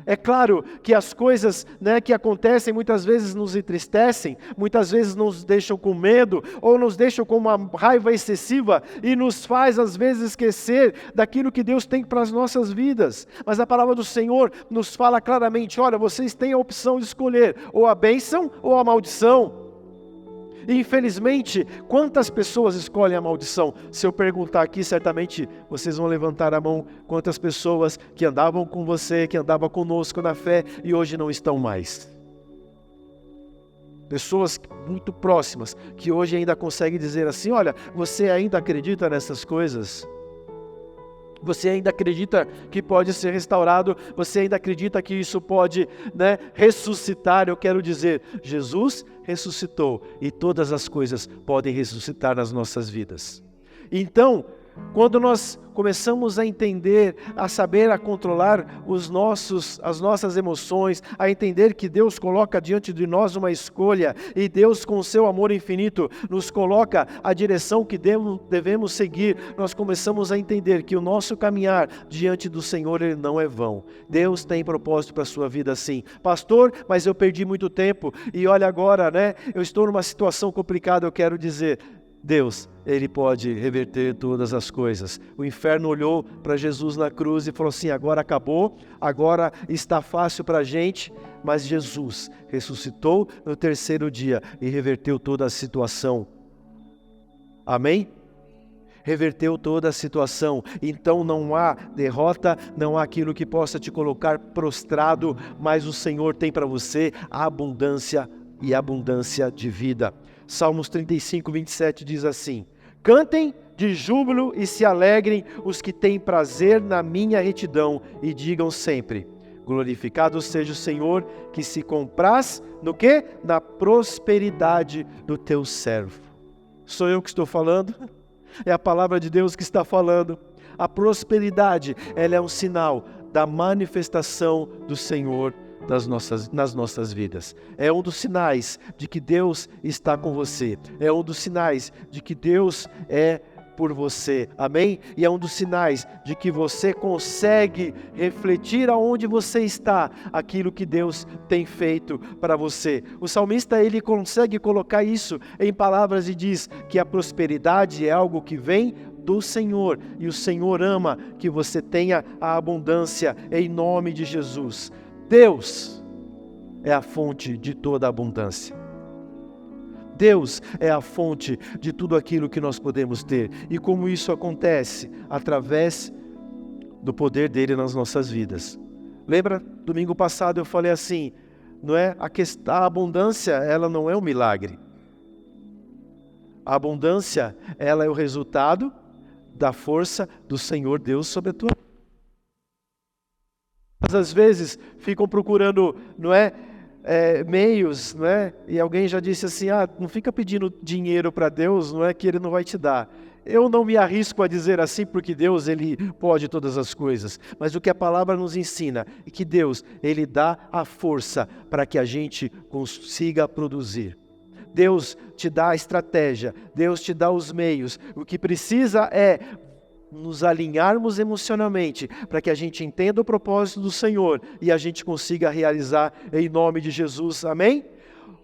É claro que as coisas, que acontecem muitas vezes nos entristecem, muitas vezes nos deixam com medo, ou nos deixam com uma raiva excessiva, e nos faz às vezes esquecer daquilo que Deus tem para as nossas vidas. Mas a palavra do Senhor nos fala claramente: olha, vocês têm a opção de escolher ou a bênção ou a maldição. E infelizmente, quantas pessoas escolhem a maldição? Se eu perguntar aqui, certamente vocês vão levantar a mão. Quantas pessoas que andavam com você, que andavam conosco na fé e hoje não estão mais? Pessoas muito próximas, que hoje ainda conseguem dizer assim: olha, você ainda acredita nessas coisas? Você ainda acredita que pode ser restaurado? Você ainda acredita que isso pode, ressuscitar? Eu quero dizer, Jesus ressuscitou e todas as coisas podem ressuscitar nas nossas vidas. Então, quando nós começamos a entender, a saber, a controlar as nossas emoções, a entender que Deus coloca diante de nós uma escolha, e Deus com o seu amor infinito nos coloca a direção que devemos seguir, nós começamos a entender que o nosso caminhar diante do Senhor, ele não é vão. Deus tem propósito para a sua vida sim. Pastor, mas eu perdi muito tempo, e olha agora, eu estou numa situação complicada. Eu quero dizer, Deus, Ele pode reverter todas as coisas. O inferno olhou para Jesus na cruz e falou assim: agora acabou, agora está fácil para a gente, mas Jesus ressuscitou no terceiro dia e reverteu toda a situação. Amém? Reverteu toda a situação. Então não há derrota, não há aquilo que possa te colocar prostrado, mas o Senhor tem para você a abundância e abundância de vida. Salmos 35, 27 diz assim: cantem de júbilo e se alegrem os que têm prazer na minha retidão, e digam sempre: glorificado seja o Senhor, que se compraz no quê? Na prosperidade do teu servo. Sou eu que estou falando? É a palavra de Deus que está falando. A prosperidade, ela é um sinal da manifestação do Senhor nas nossas vidas. É um dos sinais de que Deus está com você. É um dos sinais de que Deus é por você. Amém? E é um dos sinais de que você consegue refletir aonde você está, aquilo que Deus tem feito para você. O salmista, ele consegue colocar isso em palavras e diz que a prosperidade é algo que vem do Senhor, e o Senhor ama que você tenha a abundância em nome de Jesus. Deus é a fonte de toda a abundância. Deus é a fonte de tudo aquilo que nós podemos ter. E como isso acontece? Através do poder dele nas nossas vidas. Lembra, domingo passado eu falei assim, a abundância, ela não é um milagre. A abundância, ela é o resultado da força do Senhor Deus sobre a tua vida. Às vezes ficam procurando, meios, e alguém já disse assim: não fica pedindo dinheiro para Deus, que Ele não vai te dar. Eu não me arrisco a dizer assim, porque Deus, Ele pode todas as coisas, mas o que a palavra nos ensina é que Deus, Ele dá a força para que a gente consiga produzir. Deus te dá a estratégia, Deus te dá os meios. O que precisa é nos alinharmos emocionalmente para que a gente entenda o propósito do Senhor e a gente consiga realizar em nome de Jesus. Amém?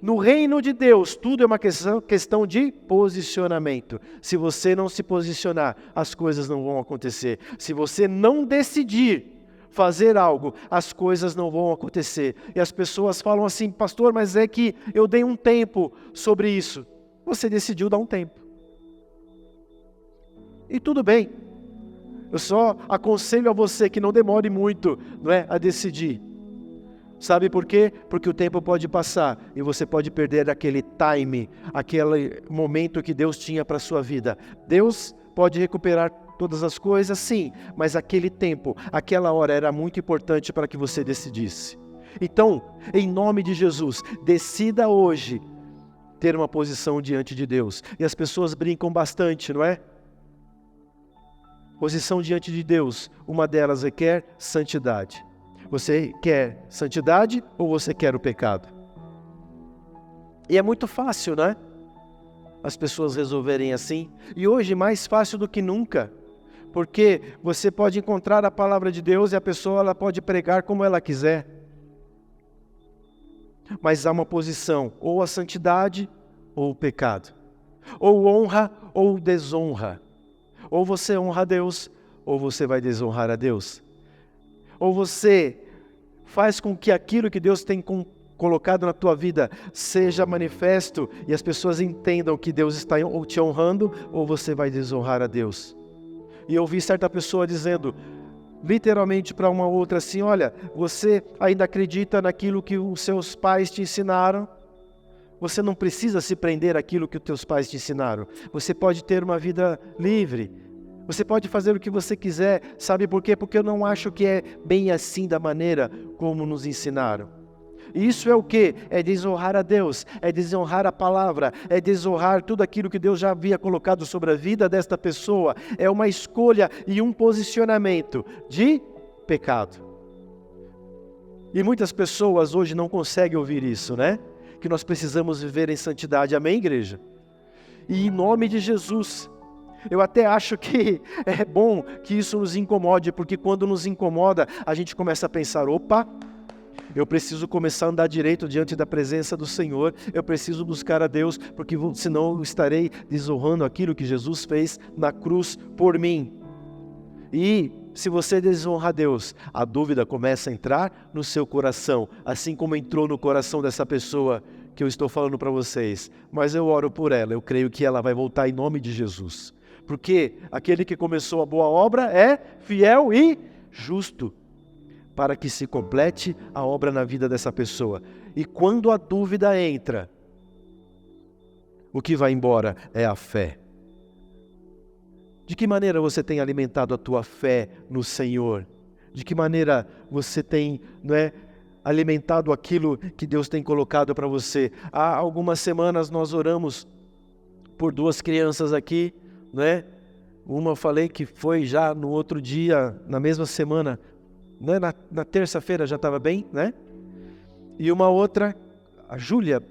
No reino de Deus, tudo é uma questão de posicionamento. Se você não se posicionar, as coisas não vão acontecer. Se você não decidir fazer algo, as coisas não vão acontecer. E as pessoas falam assim: pastor, mas é que eu dei um tempo sobre isso. Você decidiu dar um tempo. E tudo bem. Eu só aconselho a você que não demore muito, a decidir. Sabe por quê? Porque o tempo pode passar e você pode perder aquele time, aquele momento que Deus tinha para a sua vida. Deus pode recuperar todas as coisas, sim, mas aquele tempo, aquela hora era muito importante para que você decidisse. Então, em nome de Jesus, decida hoje ter uma posição diante de Deus. E as pessoas brincam bastante, não é? Posição diante de Deus, uma delas requer santidade. Você quer santidade ou você quer o pecado? E é muito fácil, as pessoas resolverem assim. E hoje mais fácil do que nunca. Porque você pode encontrar a palavra de Deus e a pessoa ela pode pregar como ela quiser. Mas há uma posição, ou a santidade ou o pecado. Ou honra ou desonra. Ou você honra a Deus, ou você vai desonrar a Deus. Ou você faz com que aquilo que Deus tem colocado na tua vida seja manifesto e as pessoas entendam que Deus está te honrando, ou você vai desonrar a Deus. E eu ouvi certa pessoa dizendo, literalmente para uma outra assim, olha, você ainda acredita naquilo que os seus pais te ensinaram? Você não precisa se prender àquilo que os teus pais te ensinaram. Você pode ter uma vida livre. Você pode fazer o que você quiser. Sabe por quê? Porque eu não acho que é bem assim da maneira como nos ensinaram. E isso é o quê? É desonrar a Deus, é desonrar a palavra, é desonrar tudo aquilo que Deus já havia colocado sobre a vida desta pessoa. É uma escolha e um posicionamento de pecado. E muitas pessoas hoje não conseguem ouvir isso, né? Que nós precisamos viver em santidade. Amém, igreja? E em nome de Jesus, eu até acho que é bom que isso nos incomode, porque quando nos incomoda, a gente começa a pensar, opa, eu preciso começar a andar direito diante da presença do Senhor, eu preciso buscar a Deus, porque senão eu estarei desonrando aquilo que Jesus fez na cruz por mim. E se você desonra a Deus, a dúvida começa a entrar no seu coração, assim como entrou no coração dessa pessoa que eu estou falando para vocês. Mas eu oro por ela, eu creio que ela vai voltar em nome de Jesus. Porque aquele que começou a boa obra é fiel e justo, para que se complete a obra na vida dessa pessoa. E quando a dúvida entra, o que vai embora é a fé. De que maneira você tem alimentado a tua fé no Senhor? De que maneira você tem, alimentado aquilo que Deus tem colocado para você? Há algumas semanas nós oramos por 2 crianças aqui, Uma eu falei que foi já no outro dia, na mesma semana, na terça-feira já estava bem, E uma outra, a Júlia,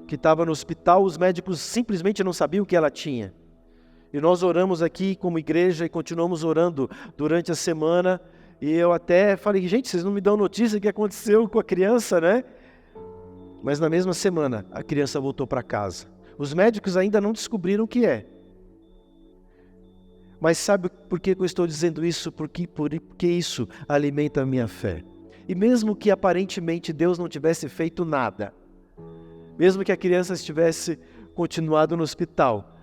que estava no hospital, os médicos simplesmente não sabiam o que ela tinha. E nós oramos aqui como igreja e continuamos orando durante a semana. E eu até falei, gente, vocês não me dão notícia do que aconteceu com a criança, Mas na mesma semana, a criança voltou para casa. Os médicos ainda não descobriram o que é. Mas sabe por que eu estou dizendo isso? Porque isso alimenta a minha fé. E mesmo que aparentemente Deus não tivesse feito nada, mesmo que a criança estivesse continuado no hospital,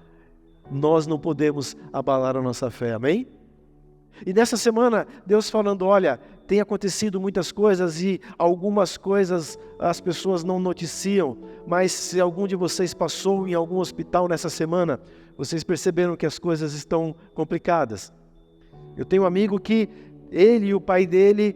nós não podemos abalar a nossa fé, amém? E nessa semana, Deus falando, olha, tem acontecido muitas coisas e algumas coisas as pessoas não noticiam, mas se algum de vocês passou em algum hospital nessa semana, vocês perceberam que as coisas estão complicadas. Eu tenho um amigo que ele e o pai dele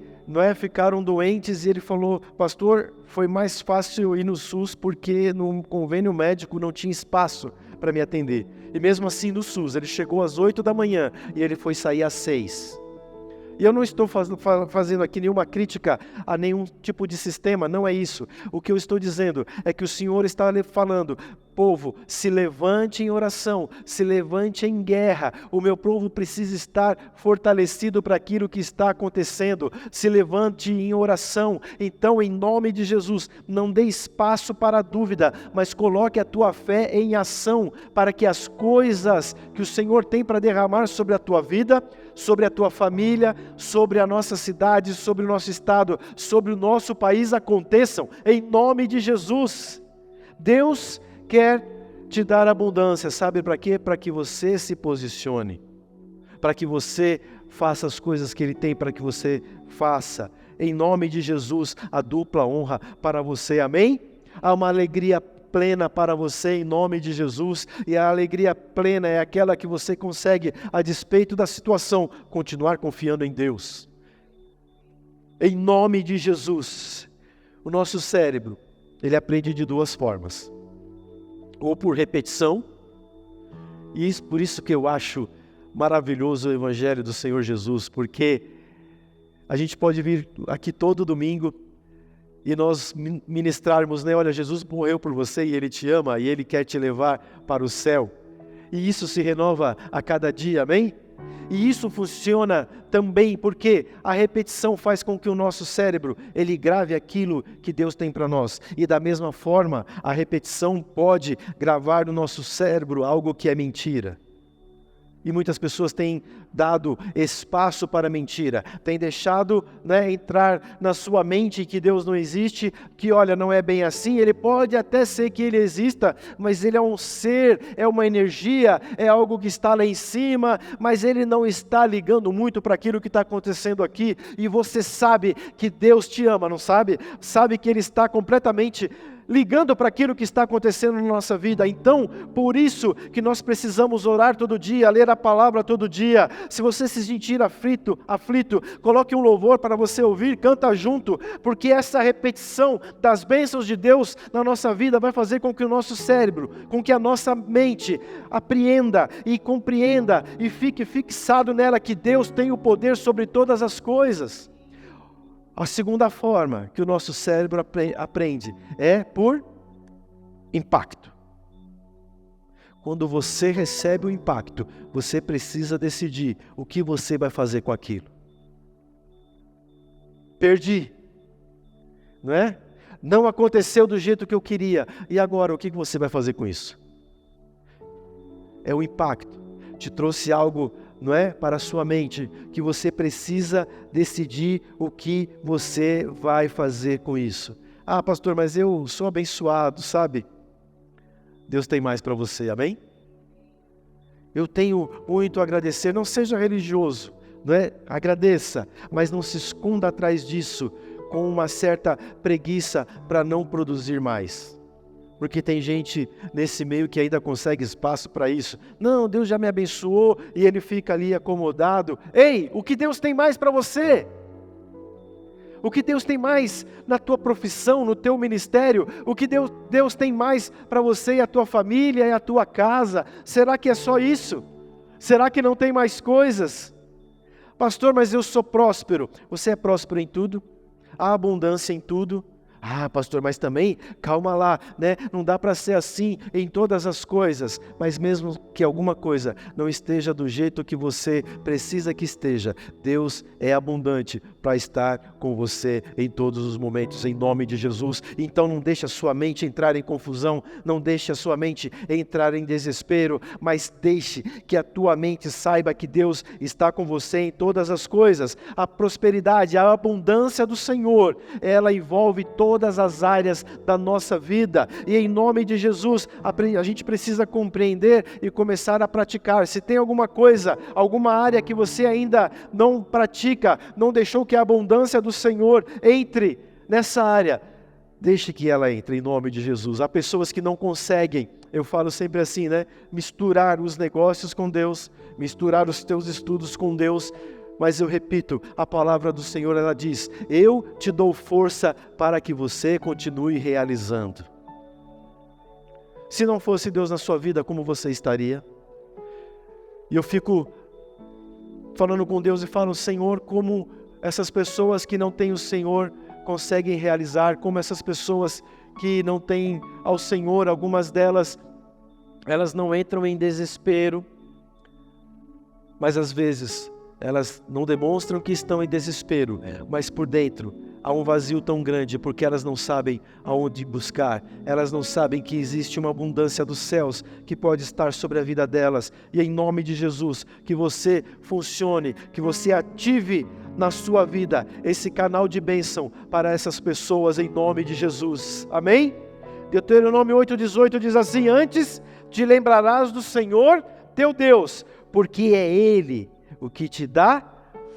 ficaram doentes e ele falou, pastor, foi mais fácil ir no SUS porque no convênio médico não tinha espaço para me atender. E mesmo assim no SUS, ele chegou às 8 da manhã e ele foi sair às 6. E eu não estou fazendo aqui nenhuma crítica a nenhum tipo de sistema, não é isso. O que eu estou dizendo é que o Senhor está falando, povo, se levante em oração, se levante em guerra. O meu povo precisa estar fortalecido para aquilo que está acontecendo. Se levante em oração. Então, em nome de Jesus, não dê espaço para a dúvida, mas coloque a tua fé em ação para que as coisas que o Senhor tem para derramar sobre a tua vida, sobre a tua família, sobre a nossa cidade, sobre o nosso estado, sobre o nosso país aconteçam, em nome de Jesus. Deus quer te dar abundância, sabe para quê? Para que você se posicione, para que você faça as coisas que Ele tem para que você faça. Em nome de Jesus, a dupla honra para você, amém? Há uma alegria plena para você em nome de Jesus, e a alegria plena é aquela que você consegue, a despeito da situação, continuar confiando em Deus. Em nome de Jesus, o nosso cérebro, ele aprende de 2 formas, ou por repetição, e por isso que eu acho maravilhoso o Evangelho do Senhor Jesus, porque a gente pode vir aqui todo domingo, e nós ministrarmos, olha, Jesus morreu por você e Ele te ama e Ele quer te levar para o céu. E isso se renova a cada dia, amém? E isso funciona também porque a repetição faz com que o nosso cérebro, ele grave aquilo que Deus tem para nós. E da mesma forma, a repetição pode gravar no nosso cérebro algo que é mentira. E muitas pessoas têm dado espaço para a mentira, têm deixado, entrar na sua mente que Deus não existe, que olha, não é bem assim. Ele pode até ser que Ele exista, mas Ele é um ser, é uma energia, é algo que está lá em cima, mas Ele não está ligando muito para aquilo que está acontecendo aqui. E você sabe que Deus te ama, não sabe? Sabe que Ele está completamente ligando para aquilo que está acontecendo na nossa vida. Então, por isso que nós precisamos orar todo dia, ler a palavra todo dia. Se você se sentir aflito, coloque um louvor para você ouvir, canta junto, porque essa repetição das bênçãos de Deus na nossa vida vai fazer com que o nosso cérebro, com que a nossa mente apreenda e compreenda e fique fixado nela que Deus tem o poder sobre todas as coisas. A segunda forma que o nosso cérebro aprende é por impacto. Quando você recebe o impacto, você precisa decidir o que você vai fazer com aquilo. Perdi, não é? Não aconteceu do jeito que eu queria. E agora, o que você vai fazer com isso? É o impacto. Te trouxe algo, para a sua mente, que você precisa decidir o que você vai fazer com isso. Ah, pastor, mas eu sou abençoado, sabe? Deus tem mais para você, amém? Eu tenho muito a agradecer, não seja religioso, agradeça, mas não se esconda atrás disso, com uma certa preguiça para não produzir mais. Porque tem gente nesse meio que ainda consegue espaço para isso. Não, Deus já me abençoou e ele fica ali acomodado. Ei, o que Deus tem mais para você? O que Deus tem mais na tua profissão, no teu ministério? O que Deus tem mais para você e a tua família e a tua casa? Será que é só isso? Será que não tem mais coisas? Pastor, mas eu sou próspero. Você é próspero em tudo? Há abundância em tudo? Ah, pastor, mas também, calma lá, não dá para ser assim em todas as coisas, mas mesmo que alguma coisa não esteja do jeito que você precisa que esteja, Deus é abundante para estar com você em todos os momentos, em nome de Jesus. Então não deixe a sua mente entrar em confusão, não deixe a sua mente entrar em desespero, mas deixe que a tua mente saiba que Deus está com você em todas as coisas. A prosperidade, a abundância do Senhor, ela envolve todas as áreas da nossa vida, e em nome de Jesus, a gente precisa compreender e começar a praticar. Se tem alguma coisa, alguma área que você ainda não pratica, não deixou que a abundância do Senhor entre nessa área, deixe que ela entre em nome de Jesus. Há pessoas que não conseguem, eu falo sempre assim, misturar os negócios com Deus, misturar os teus estudos com Deus. Mas eu repito, a palavra do Senhor, ela diz: eu te dou força para que você continue realizando. Se não fosse Deus na sua vida, como você estaria? E eu fico falando com Deus e falo: Senhor, como essas pessoas que não têm o Senhor conseguem realizar, como essas pessoas que não têm ao Senhor, algumas delas, elas não entram em desespero, mas às vezes elas não demonstram que estão em desespero, mas por dentro há um vazio tão grande, porque elas não sabem aonde buscar, elas não sabem que existe uma abundância dos céus que pode estar sobre a vida delas. E em nome de Jesus, que você funcione, que você ative na sua vida esse canal de bênção para essas pessoas, em nome de Jesus, amém? Deuteronômio 8,18 diz assim: antes te lembrarás do Senhor teu Deus, porque é Ele o que te dá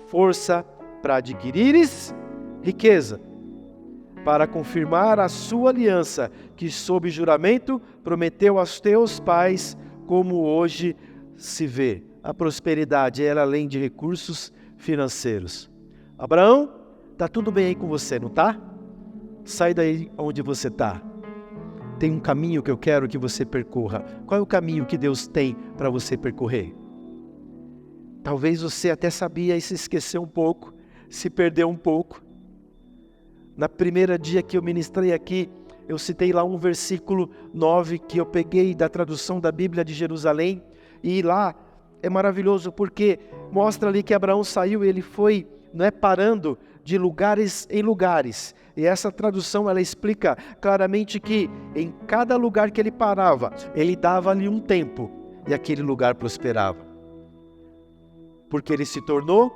força para adquirires riqueza, para confirmar a sua aliança, que sob juramento prometeu aos teus pais, como hoje se vê. A prosperidade era além de recursos financeiros. Abraão, está tudo bem aí com você, não está? Sai daí onde você está. Tem um caminho que eu quero que você percorra. Qual é o caminho que Deus tem para você percorrer? Talvez você até sabia e se esqueceu um pouco, se perdeu um pouco. Na primeira dia que eu ministrei aqui, eu citei lá um versículo 9 que eu peguei da tradução da Bíblia de Jerusalém, E lá é maravilhoso porque mostra ali que Abraão saiu e ele foi, parando de lugares em lugares. E essa tradução ela explica claramente que em cada lugar que ele parava, ele dava ali um tempo e aquele lugar prosperava. Porque ele se tornou,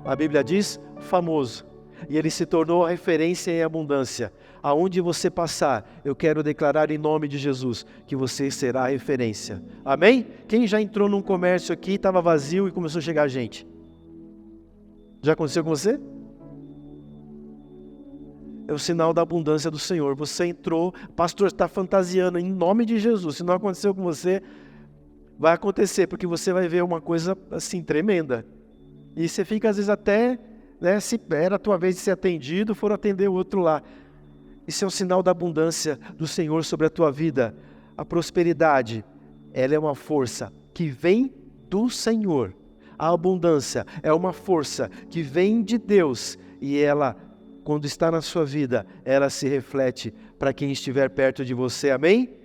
a Bíblia diz, famoso. E ele se tornou referência em abundância. Aonde você passar, eu quero declarar em nome de Jesus que você será referência. Amém? Quem já entrou num comércio aqui, estava vazio e começou a chegar gente? Já aconteceu com você? É o sinal da abundância do Senhor. Você entrou, pastor está fantasiando em nome de Jesus. Se não aconteceu com você, vai acontecer, porque você vai ver uma coisa assim tremenda. E você fica às vezes até, se era a tua vez de ser atendido, for atender o outro lá. Isso é um sinal da abundância do Senhor sobre a tua vida. A prosperidade, ela é uma força que vem do Senhor. A abundância é uma força que vem de Deus e ela, quando está na sua vida, ela se reflete para quem estiver perto de você. Amém?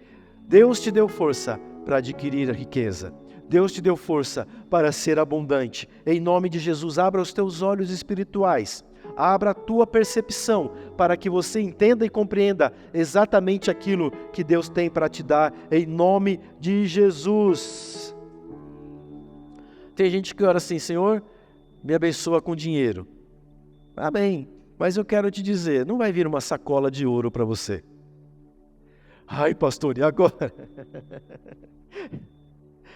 Deus te deu força para adquirir a riqueza. Deus te deu força para ser abundante. Em nome de Jesus, abra os teus olhos espirituais. Abra a tua percepção para que você entenda e compreenda exatamente aquilo que Deus tem para te dar. Em nome de Jesus. Tem gente que ora assim: Senhor, me abençoa com dinheiro. Amém. Mas eu quero te dizer, não vai vir uma sacola de ouro para você. Ai, pastor, e agora?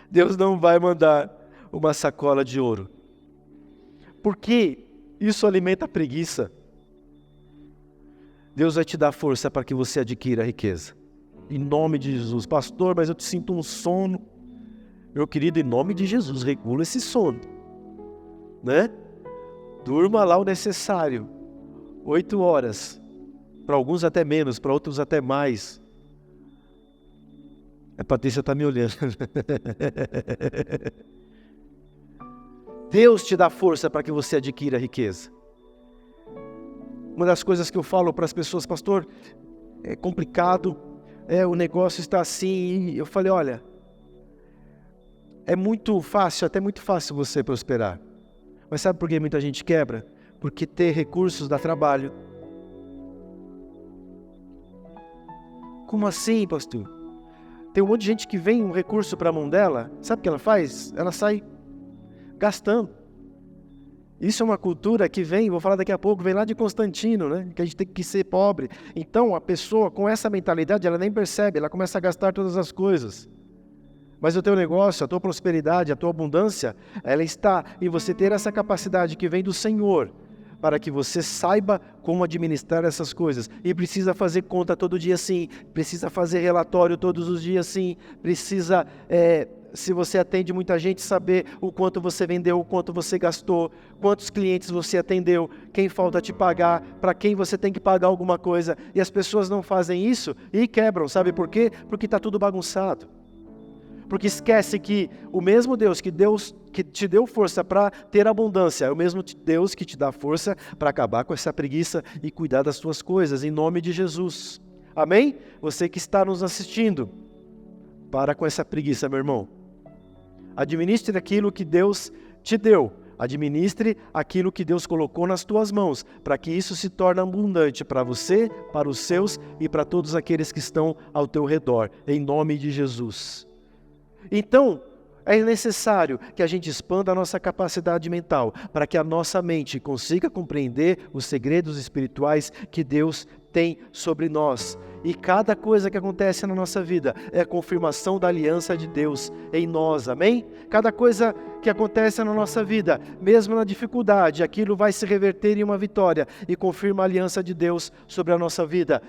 Deus não vai mandar uma sacola de ouro. Porque isso alimenta a preguiça. Deus vai te dar força para que você adquira a riqueza. Em nome de Jesus. Pastor, mas eu te sinto um sono. Meu querido, em nome de Jesus, regula esse sono. Durma lá o necessário. 8 horas. Para alguns até menos, para outros até mais. A Patrícia está me olhando. Deus te dá força para que você adquira riqueza. Uma das coisas que eu falo para as pessoas: pastor, é complicado, o negócio está assim. E eu falei: olha, é muito fácil, até muito fácil você prosperar. Mas sabe por que muita gente quebra? Porque ter recursos dá trabalho. Como assim, pastor? Tem um monte de gente que vem um recurso para a mão dela, sabe o que ela faz? Ela sai gastando. Isso é uma cultura que vem, vou falar daqui a pouco, vem lá de Constantino, que a gente tem que ser pobre. Então a pessoa com essa mentalidade, ela nem percebe, ela começa a gastar todas as coisas. Mas o teu negócio, a tua prosperidade, a tua abundância, ela está em você ter essa capacidade que vem do Senhor, para que você saiba como administrar essas coisas. E precisa fazer conta todo dia sim, precisa fazer relatório todos os dias sim, precisa, se você atende muita gente, saber o quanto você vendeu, o quanto você gastou, quantos clientes você atendeu, quem falta te pagar, para quem você tem que pagar alguma coisa. E as pessoas não fazem isso e quebram, sabe por quê? Porque está tudo bagunçado. Porque esquece que o mesmo Deus que te deu força para ter abundância, é o mesmo Deus que te dá força para acabar com essa preguiça e cuidar das tuas coisas, em nome de Jesus. Amém? Você que está nos assistindo, para com essa preguiça, meu irmão. Administre aquilo que Deus te deu. Administre aquilo que Deus colocou nas tuas mãos, para que isso se torne abundante para você, para os seus e para todos aqueles que estão ao teu redor, em nome de Jesus. Então, é necessário que a gente expanda a nossa capacidade mental, para que a nossa mente consiga compreender os segredos espirituais que Deus tem sobre nós. E cada coisa que acontece na nossa vida é a confirmação da aliança de Deus em nós, amém? Cada coisa que acontece na nossa vida, mesmo na dificuldade, aquilo vai se reverter em uma vitória e confirma a aliança de Deus sobre a nossa vida.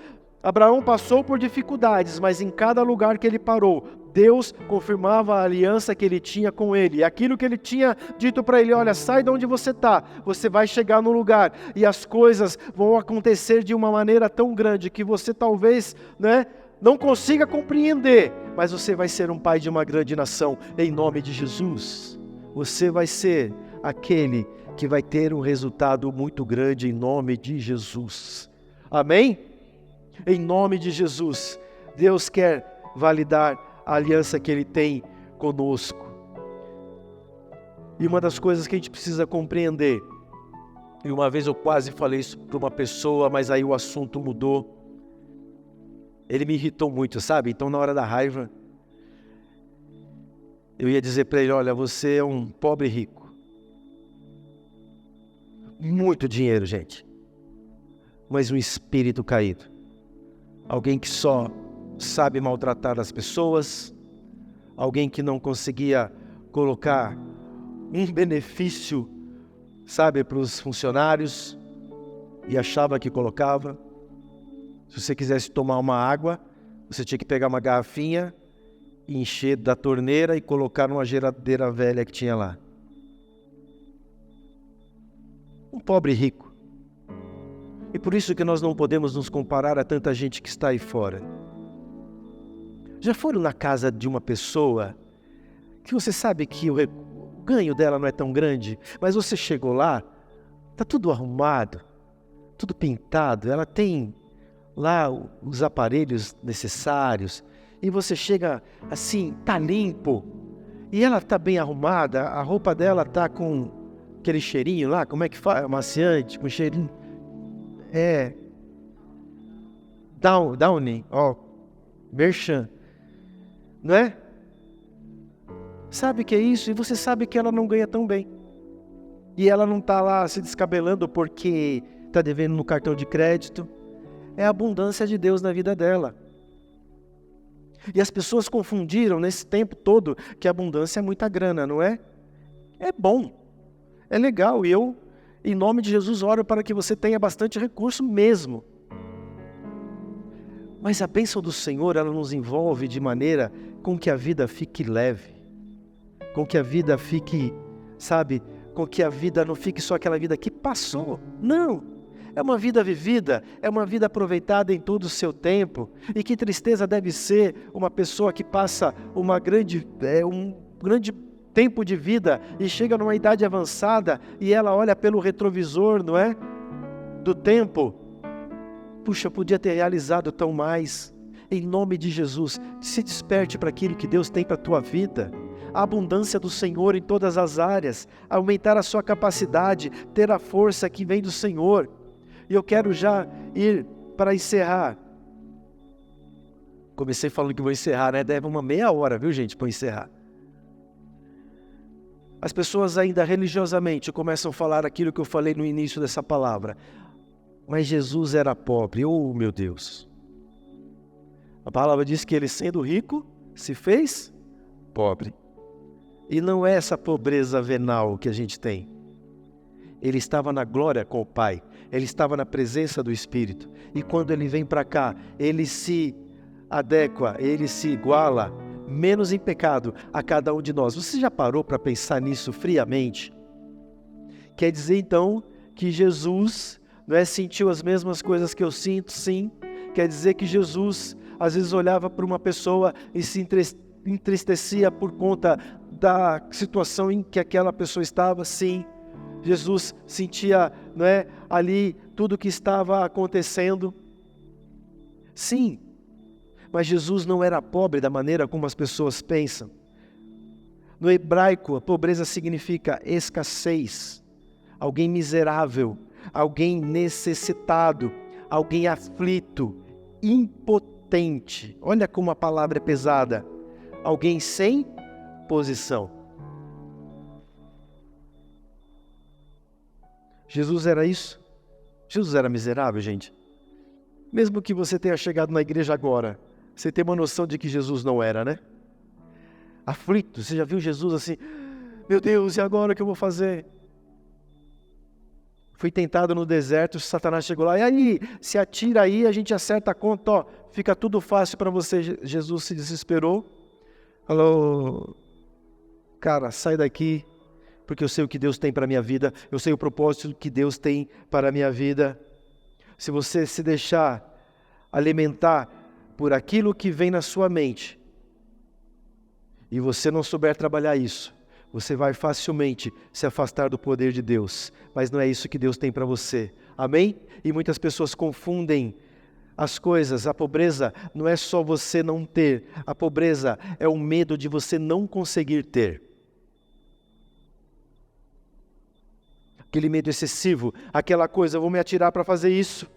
Abraão passou por dificuldades, mas em cada lugar que ele parou, Deus confirmava a aliança que ele tinha com ele. E aquilo que ele tinha dito para ele: olha, sai de onde você está, você vai chegar no lugar e as coisas vão acontecer de uma maneira tão grande que você talvez não consiga compreender, mas você vai ser um pai de uma grande nação, em nome de Jesus. Você vai ser aquele que vai ter um resultado muito grande, em nome de Jesus. Amém? Em nome de Jesus, Deus quer validar a aliança que Ele tem conosco. E uma das coisas que a gente precisa compreender, e uma vez eu quase falei isso para uma pessoa, mas aí o assunto mudou. Ele me irritou muito, sabe? Então na hora da raiva, eu ia dizer para ele, olha, você é um pobre rico. Muito dinheiro, gente. Mas um espírito caído. Alguém que só sabe maltratar as pessoas. Alguém que não conseguia colocar um benefício, sabe, para os funcionários. E achava que colocava. Se você quisesse tomar uma água, você tinha que pegar uma garrafinha, encher da torneira e colocar numa geladeira velha que tinha lá. Um pobre rico. E por isso que nós não podemos nos comparar a tanta gente que está aí fora. Já foram na casa de uma pessoa que você sabe que o ganho dela não é tão grande, mas você chegou lá, está tudo arrumado, tudo pintado, ela tem lá os aparelhos necessários, e você chega assim, tá limpo, e ela tá bem arrumada, a roupa dela tá com aquele cheirinho lá, como é que faz? Amaciante, com cheirinho, Downy, Merchan, não é? Sabe que é isso, e você sabe que ela não ganha tão bem, e ela não tá lá se descabelando porque tá devendo no cartão de crédito. É a abundância de Deus na vida dela. E as pessoas confundiram nesse tempo todo que a abundância é muita grana, não é? É bom, é legal. E eu, em nome de Jesus, oro para que você tenha bastante recurso mesmo. Mas a bênção do Senhor, ela nos envolve de maneira com que a vida fique leve. Com que a vida fique, sabe, com que a vida não fique só aquela vida que passou. Não! É uma vida vivida, é uma vida aproveitada em todo o seu tempo. E que tristeza deve ser uma pessoa que passa um grande tempo de vida e chega numa idade avançada e ela olha pelo retrovisor, não é? Do tempo. Puxa, podia ter realizado tão mais. Em nome de Jesus, se desperte para aquilo que Deus tem para a tua vida. A abundância do Senhor em todas as áreas, aumentar a sua capacidade, ter a força que vem do Senhor. E eu quero já ir para encerrar. Comecei falando que vou encerrar, né? Deve uma meia hora, viu, gente, para encerrar. As pessoas ainda religiosamente começam a falar aquilo que eu falei no início dessa palavra. Mas Jesus era pobre, oh meu Deus. A palavra diz que ele, sendo rico, se fez pobre. E não é essa pobreza venal que a gente tem. Ele estava na glória com o Pai. Ele estava na presença do Espírito. E quando ele vem para cá, ele se adequa, ele se iguala, menos em pecado, a cada um de nós. Você já parou para pensar nisso friamente? Quer dizer então que Jesus, não é, sentiu as mesmas coisas que eu sinto? Sim. Quer dizer que Jesus às vezes olhava para uma pessoa e se entristecia por conta da situação em que aquela pessoa estava? Sim. Jesus sentia, não é, ali tudo o que estava acontecendo. Sim, mas Jesus não era pobre da maneira como as pessoas pensam. No hebraico, a pobreza significa escassez, alguém miserável, alguém necessitado, alguém aflito, impotente. Olha como a palavra é pesada. Alguém sem posição. Jesus era isso? Jesus era miserável, gente? Mesmo que você tenha chegado na igreja agora, você tem uma noção de que Jesus não era, né? Aflito, você já viu Jesus assim, meu Deus, e agora o que eu vou fazer? Fui tentado no deserto, Satanás chegou lá, e aí, se atira aí, a gente acerta a conta, ó, fica tudo fácil para você. Jesus se desesperou, falou, cara, sai daqui, porque eu sei o que Deus tem para a minha vida, eu sei o propósito que Deus tem para a minha vida. Se você se deixar alimentar por aquilo que vem na sua mente, e você não souber trabalhar isso, você vai facilmente se afastar do poder de Deus, mas não é isso que Deus tem para você, amém? E muitas pessoas confundem as coisas. A pobreza não é só você não ter, a pobreza é o medo de você não conseguir ter. aquele medo excessivo, aquela coisa, eu vou me atirar para fazer isso.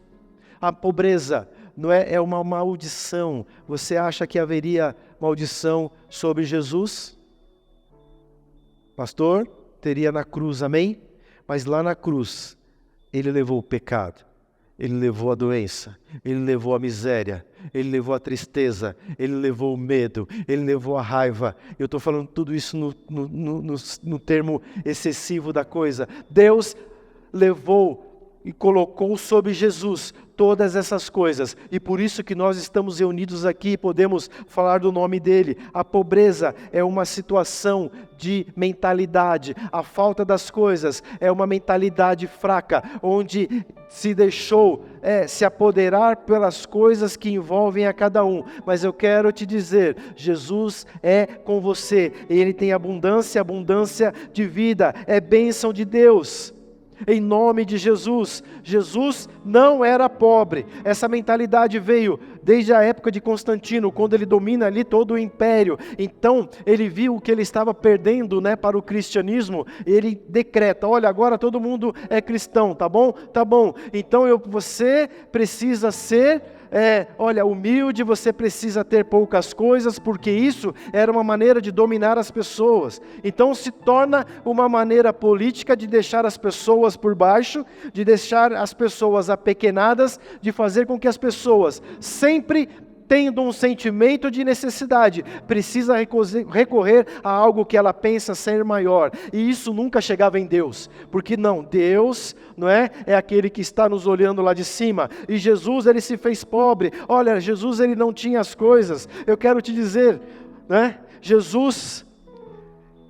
A pobreza não é uma maldição. Você acha que haveria maldição sobre Jesus? Pastor, teria na cruz, amém? Mas lá na cruz, ele levou o pecado, ele levou a doença, ele levou a miséria, ele levou a tristeza, ele levou o medo, ele levou a raiva. Eu estou falando tudo isso no termo excessivo da coisa. Deus levou e colocou sobre Jesus todas essas coisas, e por isso que nós estamos reunidos aqui e podemos falar do nome dele. A pobreza é uma situação de mentalidade, a falta das coisas é uma mentalidade fraca, onde se deixou se apoderar pelas coisas que envolvem a cada um. Mas eu quero te dizer, Jesus é com você, ele tem abundância de vida, é bênção de Deus. Em nome de Jesus. Jesus não era pobre. Essa mentalidade veio desde a época de Constantino, quando ele domina ali todo o império. Então ele viu o que ele estava perdendo, para o cristianismo. Ele decreta: olha, agora todo mundo é cristão, tá bom? Tá bom. Então você precisa ser humilde, você precisa ter poucas coisas, porque isso era uma maneira de dominar as pessoas. Então se torna uma maneira política de deixar as pessoas por baixo, de deixar as pessoas apequenadas, de fazer com que as pessoas, sempre tendo um sentimento de necessidade, precisa recorrer a algo que ela pensa ser maior, e isso nunca chegava em Deus, porque Deus é aquele que está nos olhando lá de cima, e Jesus ele se fez pobre. Olha, Jesus ele não tinha as coisas. Eu quero te dizer, Jesus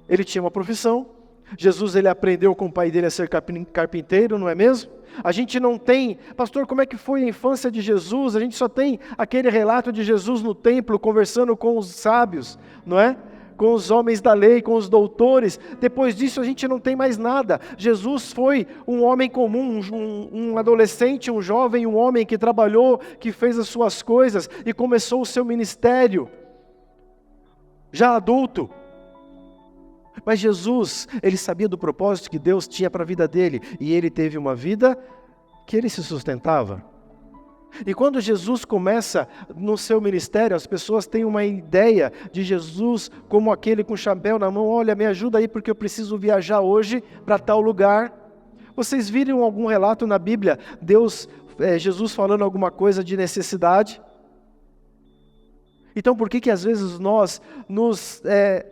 ele tinha uma profissão. Jesus ele aprendeu com o pai dele a ser carpinteiro, não é mesmo? A gente não tem, pastor, como é que foi a infância de Jesus? A gente só tem aquele relato de Jesus no templo, conversando com os sábios, não é? Com os homens da lei, com os doutores. Depois disso a gente não tem mais nada. Jesus foi um homem comum, um adolescente, um jovem, um homem que trabalhou, que fez as suas coisas e começou o seu ministério, já adulto. Mas Jesus, ele sabia do propósito que Deus tinha para a vida dele, e ele teve uma vida que ele se sustentava. E quando Jesus começa no seu ministério, as pessoas têm uma ideia de Jesus como aquele com chapéu na mão: olha, me ajuda aí porque eu preciso viajar hoje para tal lugar. Vocês viram algum relato na Bíblia, Jesus falando alguma coisa de necessidade? Então por que às vezes nós nos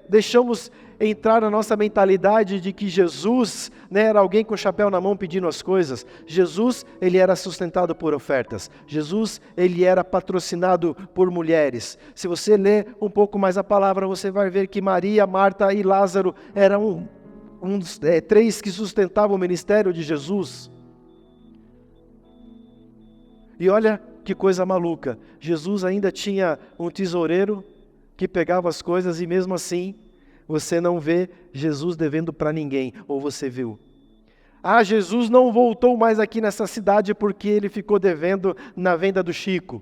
deixamos entrar na nossa mentalidade de que Jesus era alguém com o chapéu na mão pedindo as coisas? Jesus, ele era sustentado por ofertas. Jesus, ele era patrocinado por mulheres. Se você ler um pouco mais a palavra, você vai ver que Maria, Marta e Lázaro eram dos três que sustentavam o ministério de Jesus. E olha que coisa maluca, Jesus ainda tinha um tesoureiro que pegava as coisas, e mesmo assim você não vê Jesus devendo para ninguém. Ou você viu? Jesus não voltou mais aqui nessa cidade porque ele ficou devendo na venda do Chico.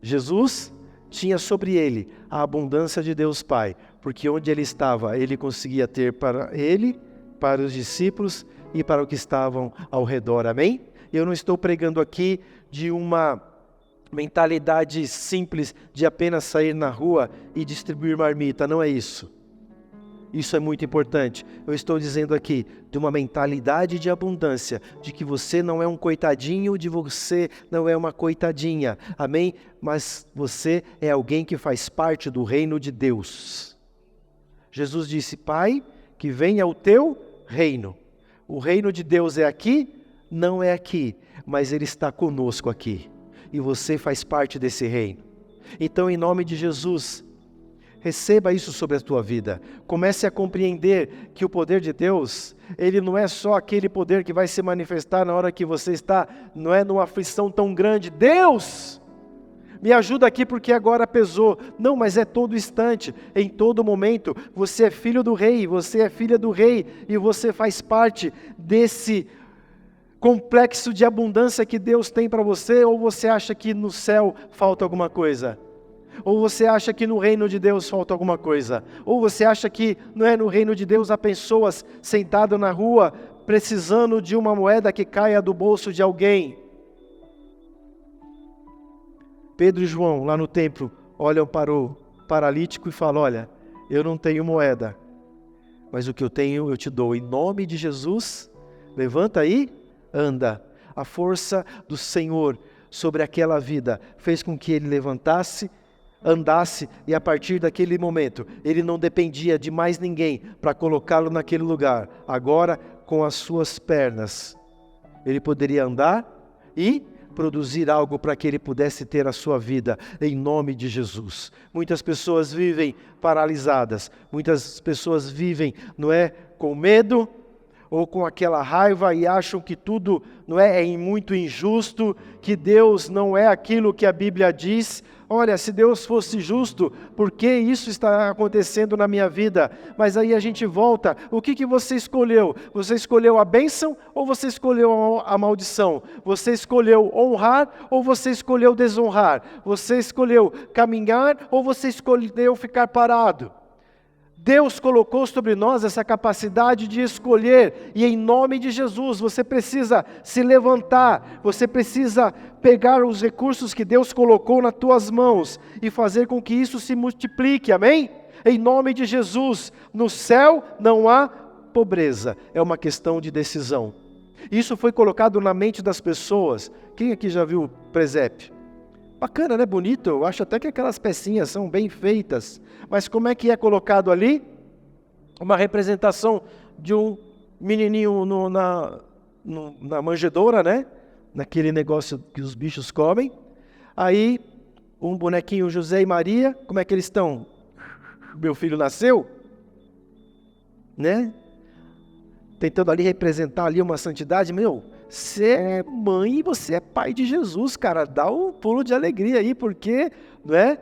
Jesus tinha sobre ele a abundância de Deus Pai, porque onde ele estava, ele conseguia ter para ele, para os discípulos e para os que estavam ao redor. Amém? Eu não estou pregando aqui de uma mentalidade simples de apenas sair na rua e distribuir marmita. Não é isso. Isso é muito importante. Eu estou dizendo aqui de uma mentalidade de abundância, de que você não é um coitadinho, de você não é uma coitadinha. Amém? Mas você é alguém que faz parte do reino de Deus. Jesus disse: Pai, que venha o teu reino. O reino de Deus é aqui? Não é aqui, mas ele está conosco aqui. E você faz parte desse reino. Então, em nome de Jesus, receba isso sobre a tua vida. Comece a compreender que o poder de Deus, ele não é só aquele poder que vai se manifestar na hora que você está, não é numa aflição tão grande. Deus, me ajuda aqui porque agora pesou. Não, mas é todo instante, em todo momento. Você é filho do rei, você é filha do rei, e você faz parte desse complexo de abundância que Deus tem para você. Ou você acha que no céu falta alguma coisa? Ou você acha que no reino de Deus falta alguma coisa? Ou você acha que não é no reino de Deus há pessoas sentadas na rua precisando de uma moeda que caia do bolso de alguém? Pedro e João, lá no templo, olham para o paralítico e falam: olha, eu não tenho moeda, mas o que eu tenho eu te dou. Em nome de Jesus, levanta aí, anda. A força do Senhor sobre aquela vida fez com que ele levantasse, andasse, e a partir daquele momento, ele não dependia de mais ninguém para colocá-lo naquele lugar. Agora, com as suas pernas, ele poderia andar e produzir algo para que ele pudesse ter a sua vida, em nome de Jesus. Muitas pessoas vivem paralisadas, muitas pessoas vivem, não é, com medo, ou com aquela raiva e acham que tudo não é muito injusto, que Deus não é aquilo que a Bíblia diz. Olha, se Deus fosse justo, por que isso está acontecendo na minha vida? Mas aí a gente volta, o que você escolheu? Você escolheu a bênção ou você escolheu a maldição? Você escolheu honrar ou você escolheu desonrar? Você escolheu caminhar ou você escolheu ficar parado? Deus colocou sobre nós essa capacidade de escolher, e em nome de Jesus, você precisa se levantar, você precisa pegar os recursos que Deus colocou nas tuas mãos, e fazer com que isso se multiplique, amém? Em nome de Jesus, no céu não há pobreza, é uma questão de decisão. Isso foi colocado na mente das pessoas. Quem aqui já viu o presépio? Bacana, né? Bonito, eu acho até que aquelas pecinhas são bem feitas. Mas como é que é colocado ali? Uma representação de um menininho na manjedoura, né? Naquele negócio que os bichos comem. Aí, um bonequinho José e Maria, como é que eles estão? Meu filho nasceu? Né? Tentando ali representar ali uma santidade. Você é mãe e você é pai de Jesus, cara. Dá um pulo de alegria aí, porque, não é?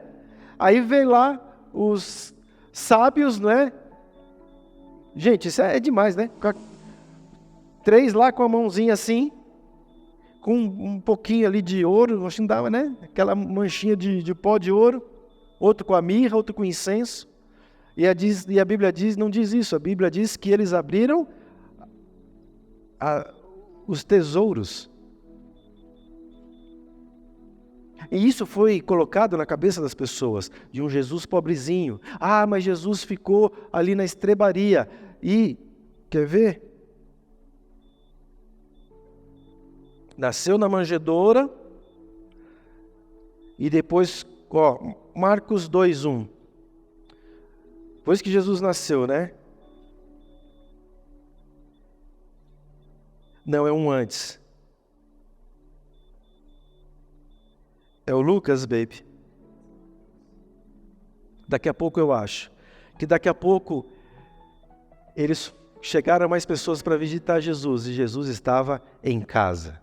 Aí vem lá os sábios, não é? Gente, isso é demais, né? 3 lá com a mãozinha assim, com um pouquinho ali de ouro, acho que não dava, né? Aquela manchinha de pó de ouro, outro com a mirra, outro com incenso. E a Bíblia diz, não diz isso, a Bíblia diz que eles abriram os tesouros. E isso foi colocado na cabeça das pessoas, de um Jesus pobrezinho. Ah, mas Jesus ficou ali na estrebaria. E, quer ver? Nasceu na manjedoura. E depois, Marcos 2:1. Depois que Jesus nasceu, né? Não, é um antes. É o Lucas, baby. Daqui a pouco eu acho. Que daqui a pouco eles chegaram mais pessoas para visitar Jesus. E Jesus estava em casa.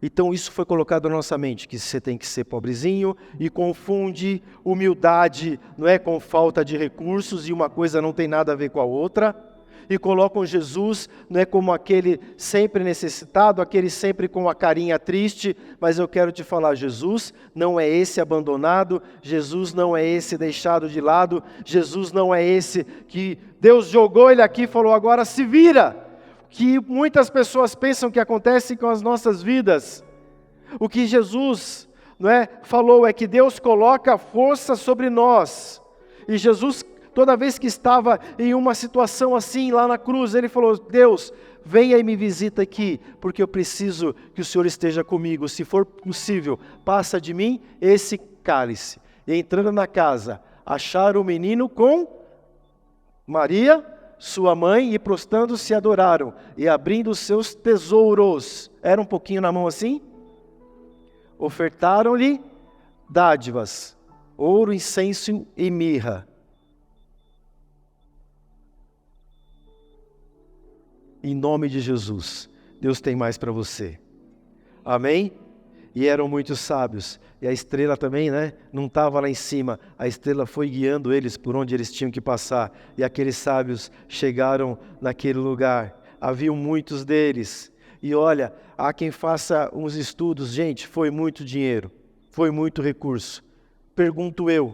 Então isso foi colocado na nossa mente. Que você tem que ser pobrezinho. E confunde humildade, não é, com falta de recursos. E uma coisa não tem nada a ver com a outra. E colocam Jesus, não é, como aquele sempre necessitado, aquele sempre com a carinha triste, mas eu quero te falar, Jesus não é esse abandonado, Jesus não é esse deixado de lado, Jesus não é esse que Deus jogou ele aqui e falou, agora se vira, que muitas pessoas pensam que acontece com as nossas vidas. O que Jesus, não é, falou é que Deus coloca força sobre nós, e Jesus, toda vez que estava em uma situação assim, lá na cruz, ele falou, Deus, venha e me visita aqui, porque eu preciso que o Senhor esteja comigo. Se for possível, passa de mim esse cálice. E entrando na casa, acharam o menino com Maria, sua mãe, e prostrando-se adoraram, e abrindo os seus tesouros. Era um pouquinho na mão assim? Ofertaram-lhe dádivas, ouro, incenso e mirra. Em nome de Jesus, Deus tem mais para você. Amém? E eram muito sábios. E a estrela também, né? Não estava lá em cima. A estrela foi guiando eles por onde eles tinham que passar. E aqueles sábios chegaram naquele lugar. Haviam muitos deles. E olha, há quem faça uns estudos. Gente, foi muito dinheiro. foi muito recurso. Pergunto eu,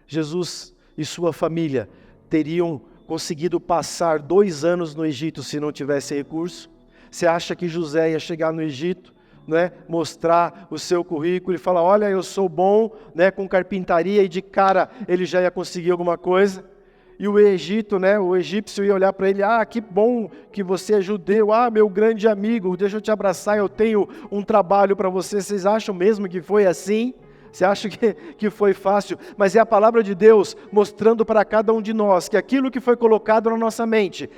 Jesus e sua família teriam conseguido passar 2 anos no Egito se não tivesse recurso? Você acha que José ia chegar no Egito, né, mostrar o seu currículo e falar, olha, eu sou bom, né, com carpintaria, e de cara ele já ia conseguir alguma coisa? E o Egito, né, o egípcio ia olhar para ele, que bom que você é judeu, meu grande amigo, deixa eu te abraçar, eu tenho um trabalho para você. Vocês acham mesmo que foi assim? Você acha que foi fácil? Mas é a palavra de Deus mostrando para cada um de nós que aquilo que foi colocado na nossa mente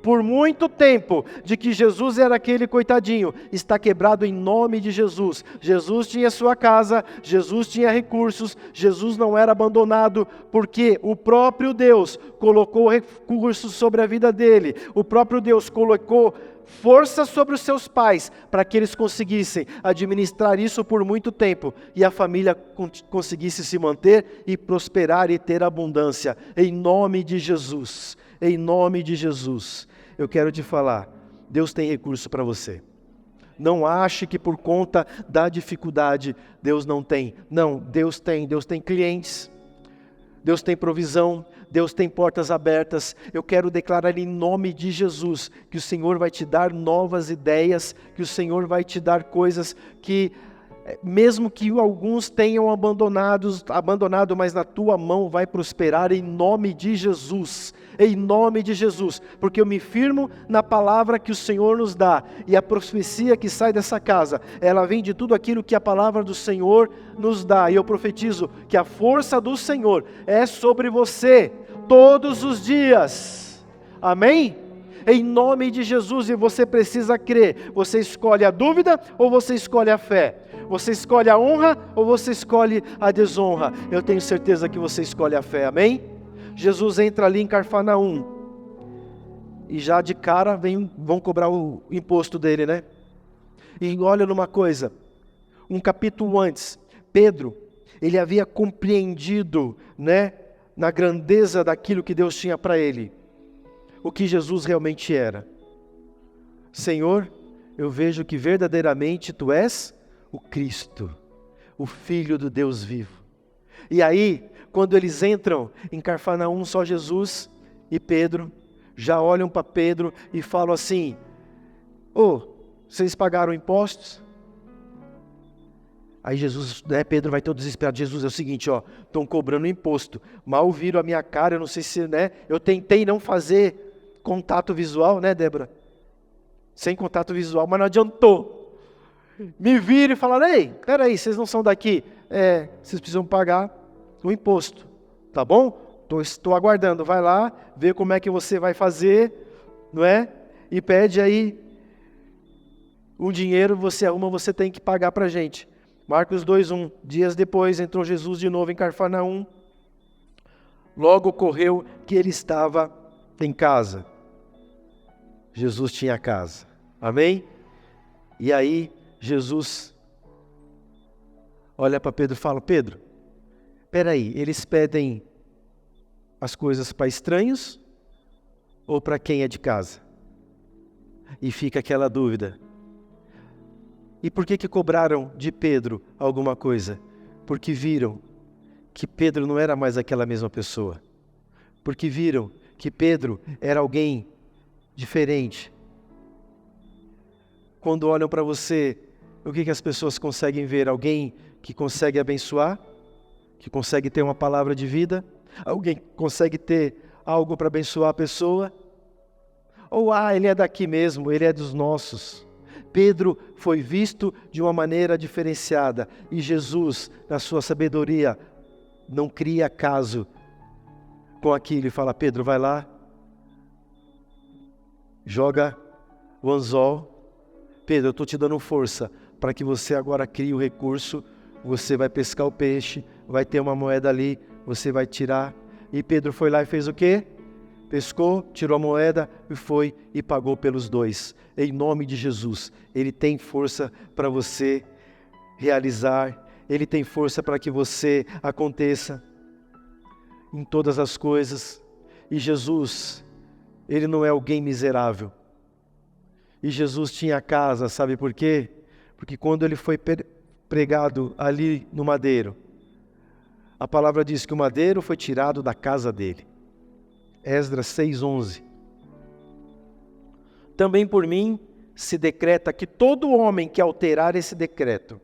por muito tempo, de que Jesus era aquele coitadinho, está quebrado em nome de Jesus. Jesus tinha sua casa, Jesus tinha recursos, Jesus não era abandonado, porque o próprio Deus colocou recursos sobre a vida dele, o próprio Deus colocou força sobre os seus pais, para que eles conseguissem administrar isso por muito tempo, e a família conseguisse se manter e prosperar e ter abundância, em nome de Jesus. Em nome de Jesus, eu quero te falar, Deus tem recurso para você. Não ache que por conta da dificuldade, Deus não tem. Não, Deus tem clientes, Deus tem provisão, Deus tem portas abertas. Eu quero declarar em nome de Jesus, que o Senhor vai te dar novas ideias, que o Senhor vai te dar coisas que, mesmo que alguns tenham abandonado, mas na tua mão vai prosperar em nome de Jesus. Em nome de Jesus, porque eu me firmo na palavra que o Senhor nos dá, e a profecia que sai dessa casa, ela vem de tudo aquilo que a palavra do Senhor nos dá, e eu profetizo que a força do Senhor é sobre você, todos os dias, amém? Em nome de Jesus, e você precisa crer. Você escolhe a dúvida ou você escolhe a fé? Você escolhe a honra ou você escolhe a desonra? Eu tenho certeza que você escolhe a fé, amém? Jesus entra ali em Cafarnaum, e já de cara vão cobrar o imposto dele, né? E olha numa coisa, um capítulo antes, Pedro, ele havia compreendido, né, na grandeza daquilo que Deus tinha para ele, o que Jesus realmente era. Senhor, eu vejo que verdadeiramente Tu és o Cristo, o Filho do Deus vivo. E aí, quando eles entram em Cafarnaum, só Jesus e Pedro, já olham para Pedro e falam assim, vocês pagaram impostos? Aí Jesus, né, Pedro vai todo desesperado, Jesus, é o seguinte, estão cobrando imposto, mal viram a minha cara, eu não sei se, né, eu tentei não fazer contato visual, né, Débora? Sem contato visual, mas não adiantou. Me viram e falaram, ei, peraí, vocês não são daqui, vocês precisam pagar o imposto, tá bom? Estou aguardando, vai lá, vê como é que você vai fazer, não é? E pede aí um dinheiro, você tem que pagar para a gente. Marcos 2:1, dias depois entrou Jesus de novo em Cafarnaum, logo ocorreu que ele estava em casa. Jesus tinha casa, amém? E aí Jesus olha para Pedro e fala, Pedro, peraí, eles pedem as coisas para estranhos ou para quem é de casa? E fica aquela dúvida. E por que cobraram de Pedro alguma coisa? Porque viram que Pedro não era mais aquela mesma pessoa. Porque viram que Pedro era alguém diferente. Quando olham para você, o que as pessoas conseguem ver? Alguém que consegue abençoar? Que consegue ter uma palavra de vida? Alguém que consegue ter algo para abençoar a pessoa? Ou, ele é daqui mesmo, ele é dos nossos. Pedro foi visto de uma maneira diferenciada, e Jesus, na sua sabedoria, não cria caso com aquilo e fala, Pedro, vai lá, joga o anzol. Pedro, eu estou te dando força para que você agora crie o recurso, você vai pescar o peixe, vai ter uma moeda ali, você vai tirar. E Pedro foi lá e fez o quê? Pescou, tirou a moeda e foi e pagou pelos dois. Em nome de Jesus, Ele tem força para você realizar, Ele tem força para que você aconteça em todas as coisas. E Jesus, Ele não é alguém miserável. E Jesus tinha casa, sabe por quê? Porque quando Ele foi pregado ali no madeiro. A palavra diz que o madeiro foi tirado da casa dele. Esdras 6:11. Também por mim se decreta que todo homem que alterar esse decreto,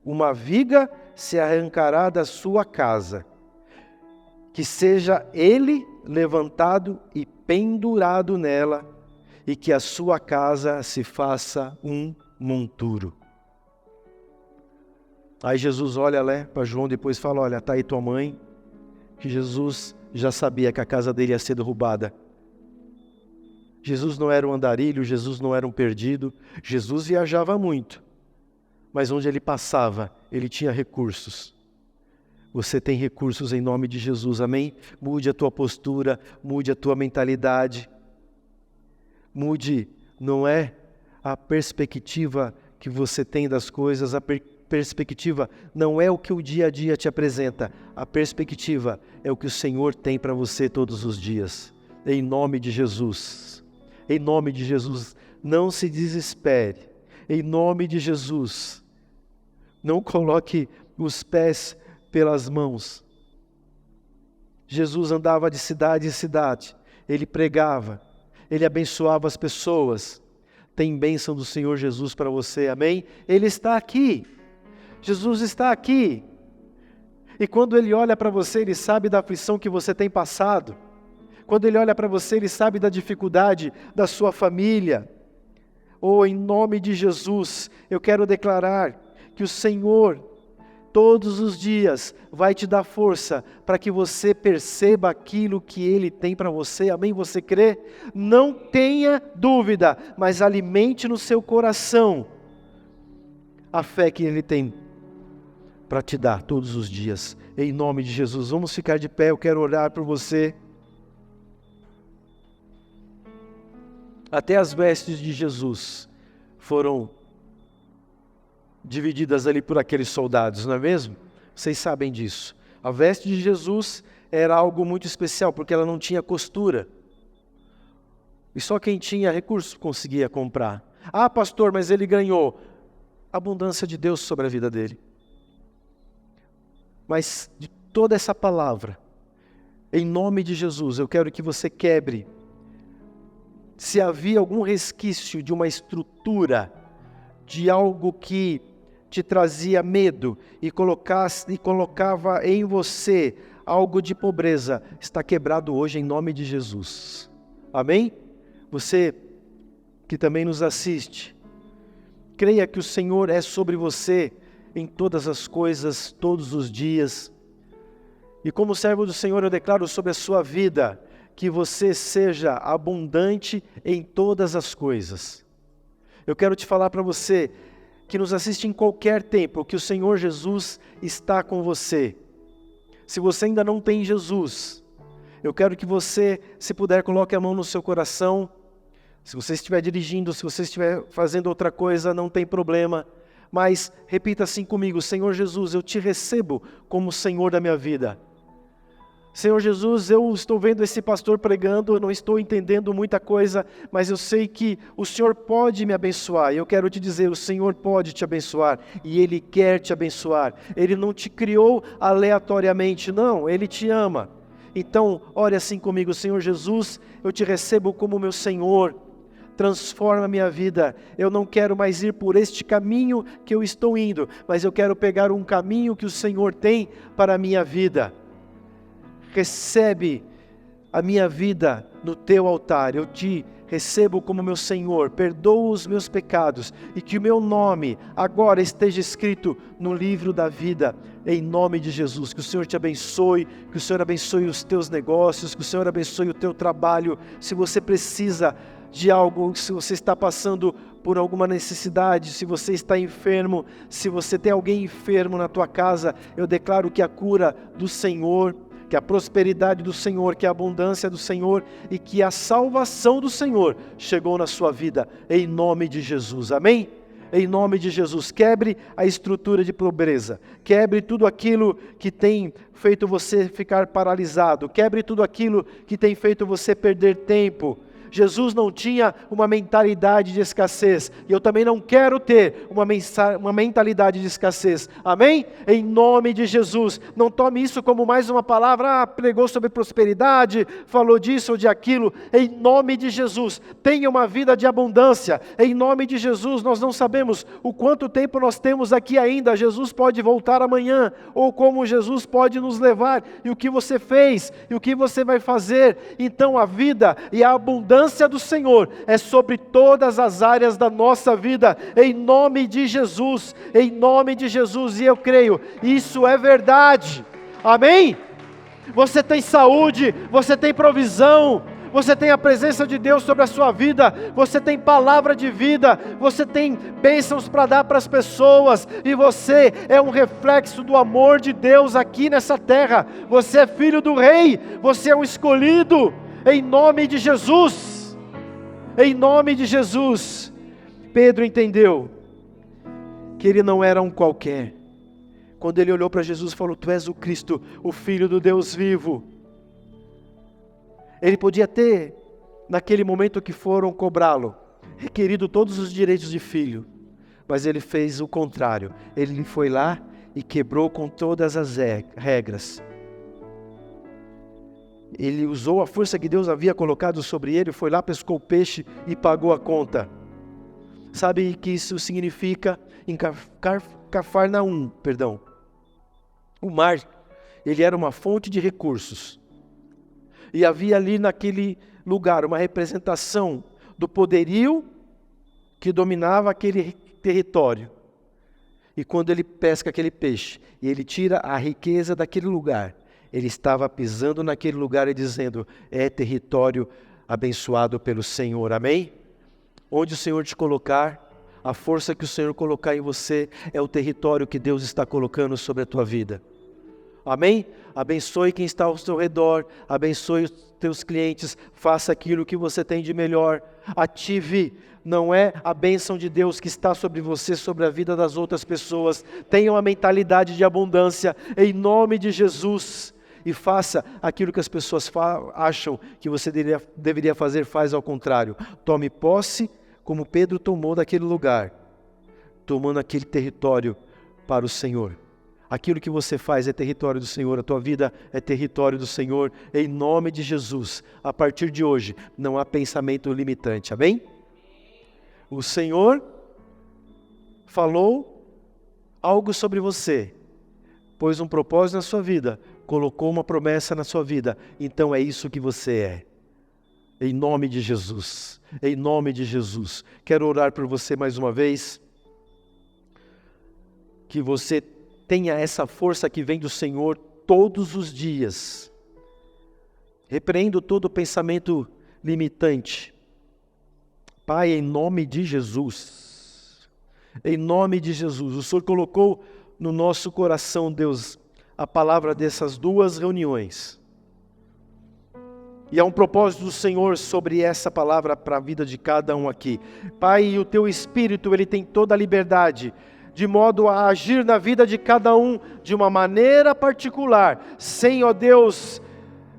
uma viga se arrancará da sua casa, que seja ele levantado e pendurado nela, e que a sua casa se faça um monturo. Aí Jesus olha lá para João, depois fala, olha, está aí tua mãe, que Jesus já sabia que a casa dele ia ser derrubada. Jesus não era um andarilho, Jesus não era um perdido, Jesus viajava muito, mas onde ele passava, ele tinha recursos. Você tem recursos em nome de Jesus, amém? Mude a tua postura, mude a tua mentalidade, mude, não é a perspectiva que você tem das coisas, a perspectiva não é o que o dia a dia te apresenta, a perspectiva é o que o Senhor tem para você todos os dias, em nome de Jesus, em nome de Jesus, não se desespere, em nome de Jesus, não coloque os pés pelas mãos. Jesus andava de cidade em cidade, ele pregava, ele abençoava as pessoas. Tem bênção do Senhor Jesus para você, amém? Ele está aqui, Jesus está aqui, e quando ele olha para você, ele sabe da aflição que você tem passado, quando ele olha para você, ele sabe da dificuldade da sua família. Oh, em nome de Jesus, eu quero declarar que o Senhor, todos os dias, vai te dar força para que você perceba aquilo que Ele tem para você, amém? Você crê? Não tenha dúvida, mas alimente no seu coração a fé que Ele tem para te dar todos os dias, em nome de Jesus. Vamos ficar de pé, eu quero orar por você. Até as vestes de Jesus foram divididas ali por aqueles soldados, não é mesmo? Vocês sabem disso. A veste de Jesus era algo muito especial, porque ela não tinha costura. E só quem tinha recurso conseguia comprar. Ah, pastor, mas ele ganhou. Abundância de Deus sobre a vida dele. Mas de toda essa palavra, em nome de Jesus, eu quero que você quebre. Se havia algum resquício de uma estrutura, de algo que te trazia medo e colocava em você algo de pobreza, está quebrado hoje em nome de Jesus. Amém? Você que também nos assiste, creia que o Senhor é sobre você em todas as coisas, todos os dias. E como servo do Senhor, eu declaro sobre a sua vida, que você seja abundante em todas as coisas. Eu quero te falar para você, que nos assiste em qualquer tempo, que o Senhor Jesus está com você. Se você ainda não tem Jesus, eu quero que você, se puder, coloque a mão no seu coração. Se você estiver dirigindo, se você estiver fazendo outra coisa, não tem problema. Mas repita assim comigo: Senhor Jesus, eu te recebo como Senhor da minha vida. Senhor Jesus, eu estou vendo esse pastor pregando, eu não estou entendendo muita coisa, mas eu sei que o Senhor pode me abençoar. E eu quero te dizer, o Senhor pode te abençoar, e Ele quer te abençoar. Ele não te criou aleatoriamente, não, Ele te ama. Então, ore assim comigo: Senhor Jesus, eu te recebo como meu Senhor. Transforma a minha vida, eu não quero mais ir por este caminho que eu estou indo, mas eu quero pegar um caminho que o Senhor tem para a minha vida. Recebe a minha vida no teu altar, eu te recebo como meu Senhor, perdoa os meus pecados e que o meu nome agora esteja escrito no livro da vida, em nome de Jesus. Que o Senhor te abençoe, que o Senhor abençoe os teus negócios, que o Senhor abençoe o teu trabalho. Se você precisa de algo, se você está passando por alguma necessidade, se você está enfermo, se você tem alguém enfermo na tua casa, eu declaro que a cura do Senhor, que a prosperidade do Senhor, que a abundância do Senhor e que a salvação do Senhor chegou na sua vida, em nome de Jesus, amém? Em nome de Jesus, quebre a estrutura de pobreza, quebre tudo aquilo que tem feito você ficar paralisado, quebre tudo aquilo que tem feito você perder tempo. Jesus não tinha uma mentalidade de escassez, e eu também não quero ter uma mentalidade de escassez, amém? Em nome de Jesus, não tome isso como mais uma palavra, pregou sobre prosperidade, falou disso ou de aquilo, em nome de Jesus, tenha uma vida de abundância, em nome de Jesus. Nós não sabemos o quanto tempo nós temos aqui ainda, Jesus pode voltar amanhã, ou como Jesus pode nos levar, e o que você fez, e o que você vai fazer. Então a vida e a abundância do Senhor é sobre todas as áreas da nossa vida, em nome de Jesus, e eu creio, isso é verdade, amém? Você tem saúde, você tem provisão, você tem a presença de Deus sobre a sua vida, você tem palavra de vida, você tem bênçãos para dar para as pessoas, e você é um reflexo do amor de Deus aqui nessa terra, você é filho do rei, você é um escolhido, em nome de Jesus, em nome de Jesus. Pedro entendeu que ele não era um qualquer, quando ele olhou para Jesus e falou: Tu és o Cristo, o Filho do Deus vivo. Ele podia ter, naquele momento que foram cobrá-lo, requerido todos os direitos de filho, mas ele fez o contrário, ele foi lá e quebrou com todas as regras. Ele usou a força que Deus havia colocado sobre ele, foi lá, pescou o peixe e pagou a conta. Sabe o que isso significa? Em Cafarnaum, o mar, ele era uma fonte de recursos, e havia ali naquele lugar uma representação do poderio que dominava aquele território. E quando ele pesca aquele peixe, e ele tira a riqueza daquele lugar, ele estava pisando naquele lugar e dizendo: é território abençoado pelo Senhor, amém? Onde o Senhor te colocar, a força que o Senhor colocar em você, é o território que Deus está colocando sobre a tua vida, amém? Abençoe quem está ao seu redor, abençoe os teus clientes, faça aquilo que você tem de melhor, ative, não é a bênção de Deus que está sobre você, sobre a vida das outras pessoas. Tenha uma mentalidade de abundância, em nome de Jesus, e faça aquilo que as pessoas acham que você deveria fazer, faz ao contrário. Tome posse, como Pedro tomou daquele lugar, tomando aquele território para o Senhor. Aquilo que você faz é território do Senhor, a tua vida é território do Senhor, em nome de Jesus. A partir de hoje, não há pensamento limitante, amém? O Senhor falou algo sobre você, pôs um propósito na sua vida, colocou uma promessa na sua vida, então é isso que você é. Em nome de Jesus, em nome de Jesus. Quero orar por você mais uma vez, que você tenha essa força que vem do Senhor todos os dias. Repreendo todo pensamento limitante. Pai, em nome de Jesus, em nome de Jesus, o Senhor colocou no nosso coração, Deus, a palavra dessas duas reuniões. E há um propósito do Senhor sobre essa palavra para a vida de cada um aqui. Pai, o teu Espírito, ele tem toda a liberdade, de modo a agir na vida de cada um de uma maneira particular, sem, ó Deus,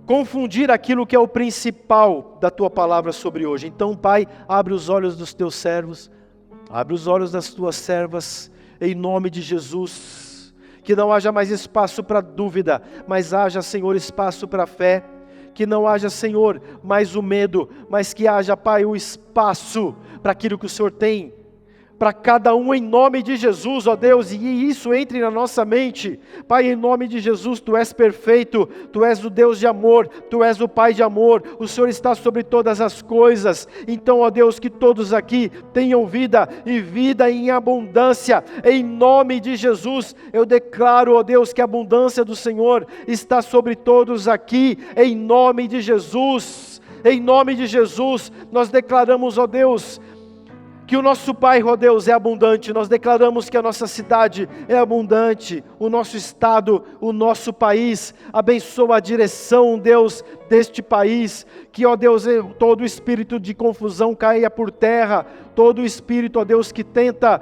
confundir aquilo que é o principal da tua palavra sobre hoje. Então, Pai, abre os olhos dos teus servos, abre os olhos das tuas servas, em nome de Jesus, que não haja mais espaço para dúvida, mas haja, Senhor, espaço para fé, que não haja, Senhor, mais o medo, mas que haja, Pai, o espaço para aquilo que o Senhor tem para cada um, em nome de Jesus, ó Deus, e isso entre na nossa mente. Pai, em nome de Jesus, Tu és perfeito, Tu és o Deus de amor, Tu és o Pai de amor, o Senhor está sobre todas as coisas. Então, ó Deus, que todos aqui tenham vida, e vida em abundância, em nome de Jesus. Eu declaro, ó Deus, que a abundância do Senhor está sobre todos aqui, em nome de Jesus. Em nome de Jesus, nós declaramos, ó Deus, que o nosso bairro, ó Deus, é abundante. Nós declaramos que a nossa cidade é abundante, o nosso estado, o nosso país. Abençoa a direção, Deus, deste país, que, ó Deus, todo espírito de confusão caia por terra, todo espírito, ó Deus, que tenta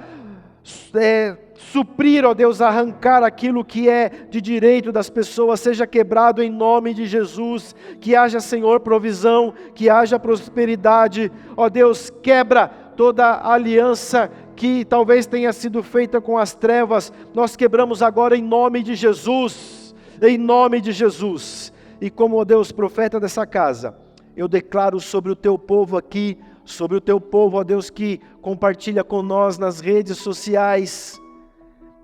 suprir, ó Deus, arrancar aquilo que é de direito das pessoas, seja quebrado em nome de Jesus. Que haja, Senhor, provisão, que haja prosperidade. Ó Deus, quebra toda aliança que talvez tenha sido feita com as trevas. Nós quebramos agora em nome de Jesus, em nome de Jesus. E como, ó Deus, profeta dessa casa, eu declaro sobre o teu povo aqui, sobre o teu povo, ó Deus, que compartilha com nós nas redes sociais,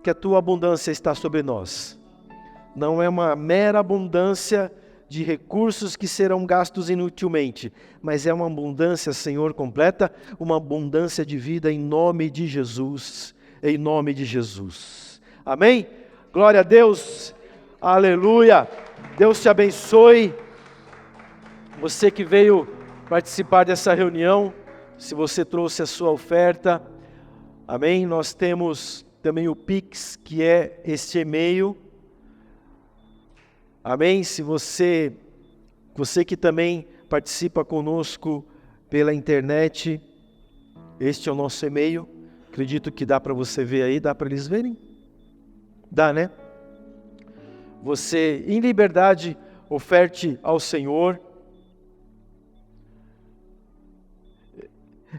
que a tua abundância está sobre nós. Não é uma mera abundância de recursos que serão gastos inutilmente, mas é uma abundância, Senhor, completa, uma abundância de vida em nome de Jesus, em nome de Jesus. Amém? Glória a Deus, aleluia, Deus te abençoe. Você que veio participar dessa reunião, se você trouxe a sua oferta, amém? Nós temos também o Pix, que é este e-mail. Amém? Se você que também participa conosco pela internet, este é o nosso e-mail. Acredito que dá para você ver aí, dá para eles verem? Dá, né? Você, em liberdade, oferte ao Senhor.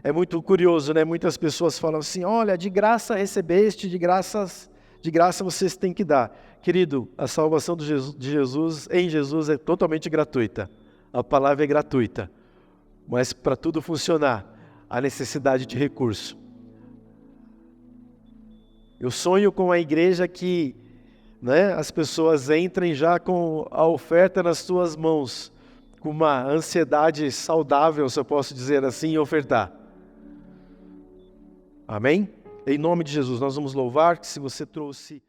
É muito curioso, né? Muitas pessoas falam assim, olha, de graça recebeste, de graça vocês têm que dar. Querido, a salvação de Jesus, em Jesus, é totalmente gratuita. A palavra é gratuita. Mas para tudo funcionar, há necessidade de recurso. Eu sonho com a igreja que, né, as pessoas entrem já com a oferta nas suas mãos, com uma ansiedade saudável, se eu posso dizer assim, em ofertar. Amém? Em nome de Jesus, nós vamos louvar que se você trouxe